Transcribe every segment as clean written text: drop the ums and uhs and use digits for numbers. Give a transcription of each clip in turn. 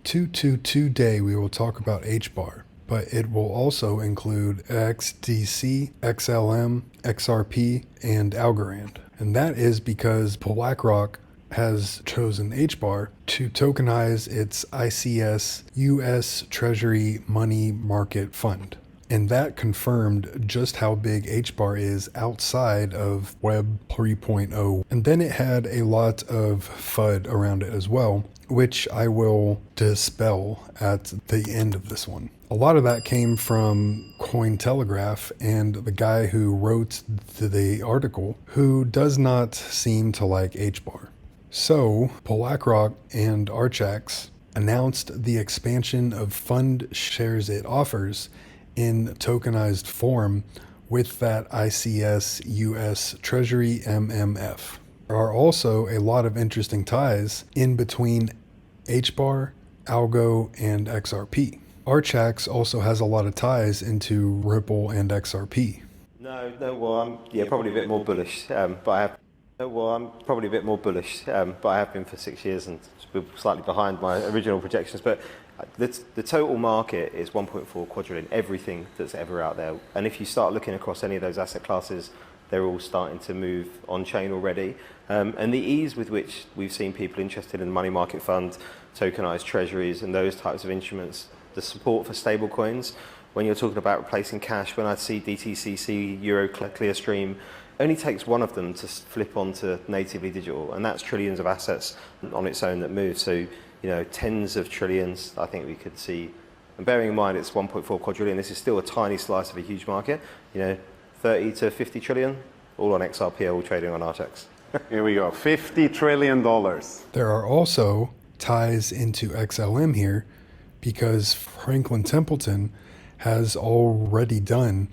Today we will talk about HBAR, but it will also include XDC, XLM, XRP, and Algorand. And that is because BlackRock has chosen HBAR to tokenize its ICS US Treasury Money Market Fund. And that confirmed just how big HBAR is outside of Web 3.0. And then it had a lot of FUD around it as well, which I will dispel at the end of this one. A lot of that came from Cointelegraph and the guy who wrote the article, who does not seem to like HBAR. So BlackRock and Archax announced the expansion of fund shares it offers in tokenized form with that ICS US Treasury MMF. There are also a lot of interesting ties in between HBAR, Algo, and XRP. Archax also has a lot of ties into Ripple and XRP. Well, I'm probably a bit more bullish, but I have been for 6 years and slightly behind my original projections. But the total market is 1.4 quadrillion, everything that's ever out there. And if you start looking across any of those asset classes, they're all starting to move on chain already. And the ease with which we've seen people interested in money market funds, tokenized treasuries, and those types of instruments, the support for stable coins, when you're talking about replacing cash, when I see DTCC, Euro Clearstream, only takes one of them to flip onto natively digital, and that's trillions of assets on its own that move. So, tens of trillions, I think we could see. And bearing in mind it's 1.4 quadrillion, this is still a tiny slice of a huge market. 30 to 50 trillion, all on XRP, all trading on Archax. Here we go, $50 trillion. There are also ties into XLM here because Franklin Templeton has already done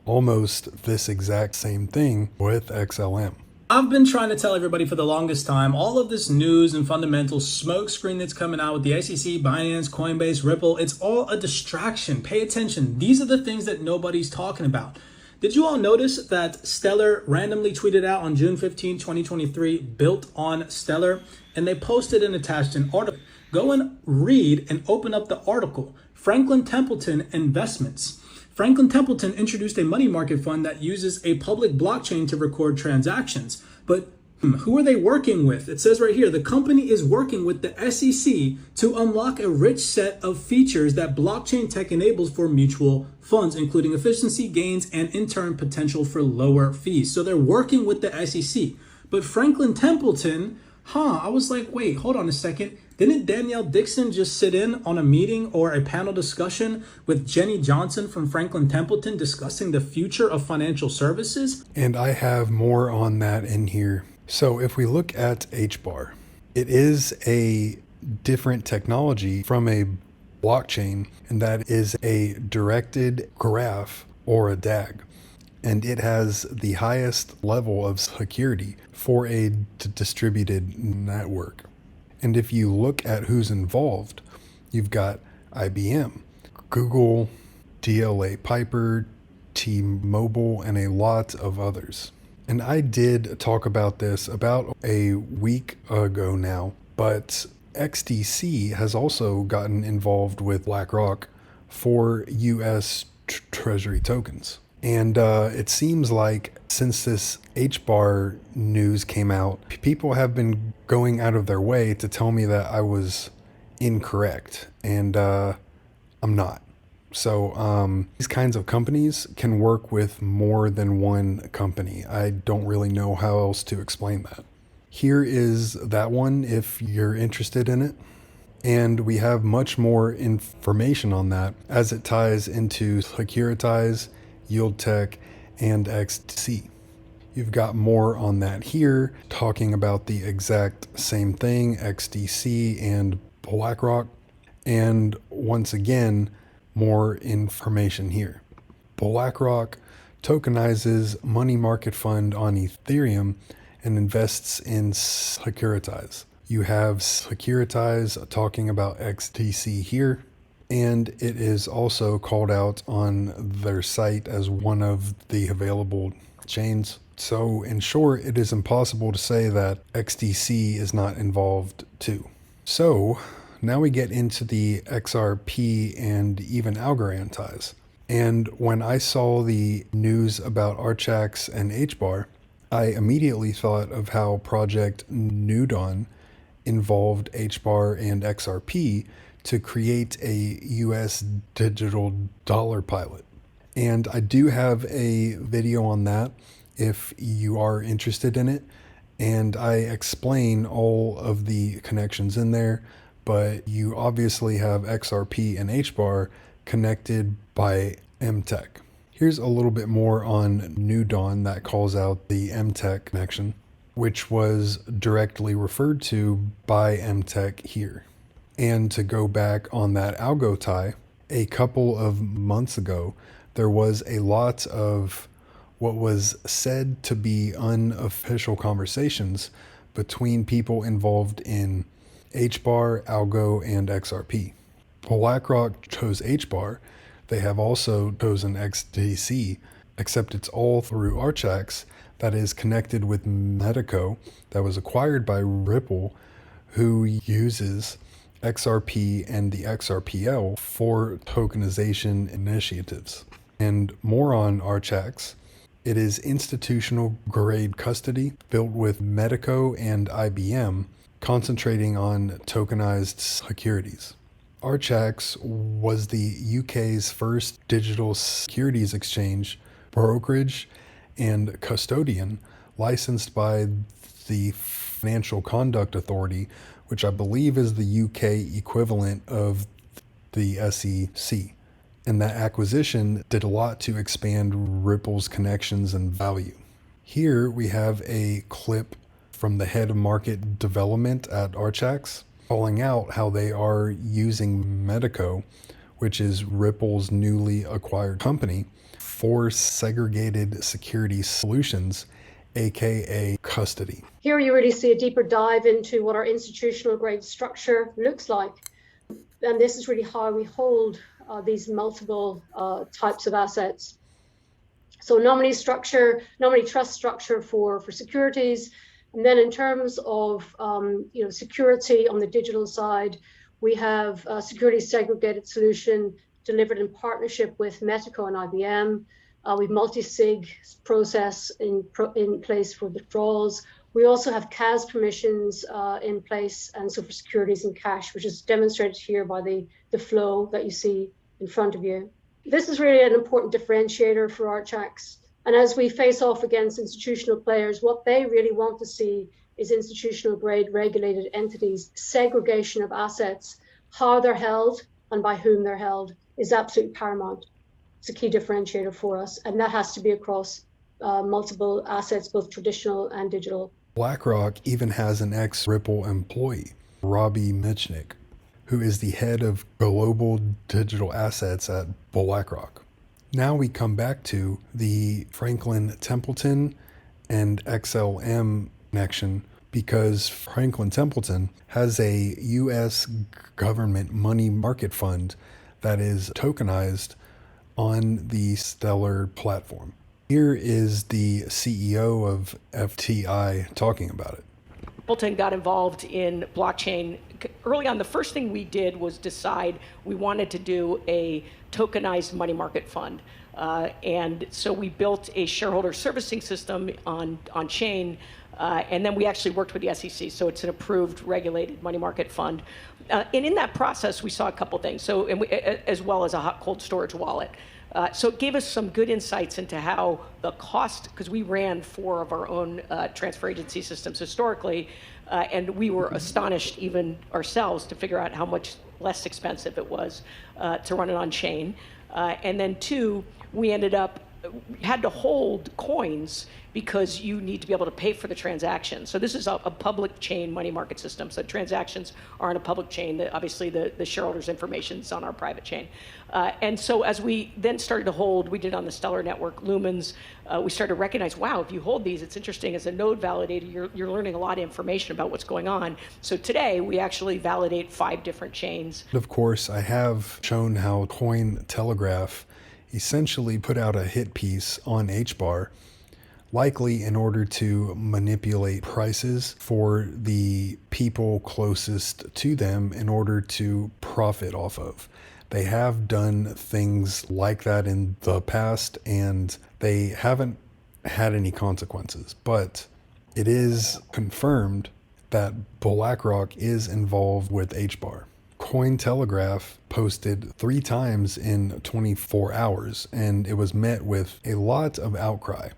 almost this exact same thing with XLM. I've been trying to tell everybody for the longest time, all of this news and fundamental smoke screen that's coming out with the SEC, Binance, Coinbase, Ripple, it's all a distraction. Pay attention. These are the things that nobody's talking about. Did you all notice that Stellar randomly tweeted out on June 15, 2023, built on Stellar, and they posted and attached an article. Go and read and open up the article. Franklin Templeton Investments. Franklin Templeton introduced a money market fund that uses a public blockchain to record transactions. But who are they working with? It says right here, the company is working with the SEC to unlock a rich set of features that blockchain tech enables for mutual funds, including efficiency gains and in turn potential for lower fees. So they're working with the SEC. But Franklin Templeton, I was like, wait, hold on a second. Didn't Danielle Dixon just sit in on a meeting or a panel discussion with Jenny Johnson from Franklin Templeton discussing the future of financial services? And I have more on that in here. So if we look at HBAR, it is a different technology from a blockchain, and that is a directed graph or a DAG. And it has the highest level of security for a distributed network. And if you look at who's involved, you've got IBM, Google, DLA Piper, T-Mobile, and a lot of others. And I did talk about this about a week ago now, but XDC has also gotten involved with BlackRock for US Treasury tokens. And it seems like since this HBAR news came out, people have been going out of their way to tell me that I was incorrect, and I'm not. So these kinds of companies can work with more than one company. I don't really know how else to explain that. Here is that one if you're interested in it. And we have much more information on that as it ties into Securitize, YieldTeq, and XDC. You've got more on that here, talking about the exact same thing, XDC and BlackRock. And once again, more information here. BlackRock tokenizes money market fund on Ethereum and invests in Securitize. You have Securitize talking about XDC here, and it is also called out on their site as one of the available chains. So in short, it is impossible to say that XDC is not involved too. So now we get into the XRP and even Algorand ties. And when I saw the news about Archax and HBAR, I immediately thought of how Project Nudon involved HBAR and XRP to create a US digital dollar pilot. And I do have a video on that if you are interested in it. And I explain all of the connections in there, but you obviously have XRP and HBAR connected by MTech. Here's a little bit more on Nudon that calls out the MTech connection, which was directly referred to by MTech here. And to go back on that algo tie, a couple of months ago, there was a lot of what was said to be unofficial conversations between people involved in HBAR, Algo, and XRP. BlackRock chose HBAR. They have also chosen XDC, except it's all through Archax that is connected with Metaco that was acquired by Ripple, who uses XRP and the XRPL for tokenization initiatives. And more on Archax. It is institutional grade custody built with Metaco and IBM, concentrating on tokenized securities. Archax was the UK's first digital securities exchange, brokerage, and custodian licensed by the Financial Conduct Authority, which I believe is the UK equivalent of the SEC. And that acquisition did a lot to expand Ripple's connections and value. Here we have a clip from the head of market development at Archax, calling out how they are using Metaco, which is Ripple's newly acquired company, for segregated security solutions, aka custody. Here you really see a deeper dive into what our institutional grade structure looks like. And this is really how we hold these multiple types of assets. So nominee trust structure for securities. And then in terms of security on the digital side, we have a security segregated solution delivered in partnership with Metaco and IBM. We've multi-sig process in place for withdrawals. We also have CAS permissions in place, and so for securities and cash, which is demonstrated here by the flow that you see in front of you. This is really an important differentiator for Archax. And as we face off against institutional players, what they really want to see is institutional grade regulated entities. Segregation of assets, how they're held and by whom they're held is absolutely paramount. It's a key differentiator for us. And that has to be across multiple assets, both traditional and digital. BlackRock even has an ex-Ripple employee, Robbie Mitchnick, who is the head of global digital assets at BlackRock. Now we come back to the Franklin Templeton and XLM connection, because Franklin Templeton has a US government money market fund that is tokenized on the Stellar platform. Here is the CEO of FTI talking about it. Templeton got involved in blockchain. Early on, the first thing we did was decide we wanted to do a tokenized money market fund. And so we built a shareholder servicing system on chain, and then we actually worked with the SEC. So it's an approved, regulated money market fund. And in that process, we saw a couple things. So, as well as a hot cold storage wallet. So it gave us some good insights into how the cost, because we ran 4 of our own transfer agency systems historically, and we were astonished even ourselves to figure out how much less expensive it was to run it on chain. And then 2, we had to hold coins because you need to be able to pay for the transaction. So this is a public chain money market system. So transactions are on a public chain. Obviously, the shareholders' information is on our private chain. And so as we then started to hold, we did on the Stellar Network, Lumens, we started to recognize, wow, if you hold these, it's interesting. As a node validator, you're learning a lot of information about what's going on. So today, we actually validate 5 different chains. Of course, I have shown how Cointelegraph essentially put out a hit piece on HBAR likely in order to manipulate prices for the people closest to them in order to profit off of. They have done things like that in the past, and they haven't had any consequences. But it is confirmed that BlackRock is involved with HBAR. Cointelegraph posted 3 times in 24 hours, and it was met with a lot of outcry.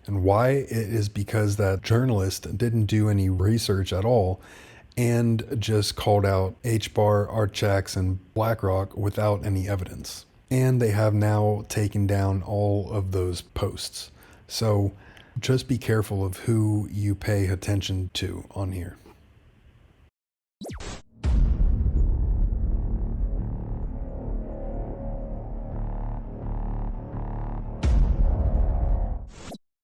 And why? It is because that journalist didn't do any research at all and just called out HBAR, Archax, and BlackRock without any evidence. And they have now taken down all of those posts. So just be careful of who you pay attention to on here.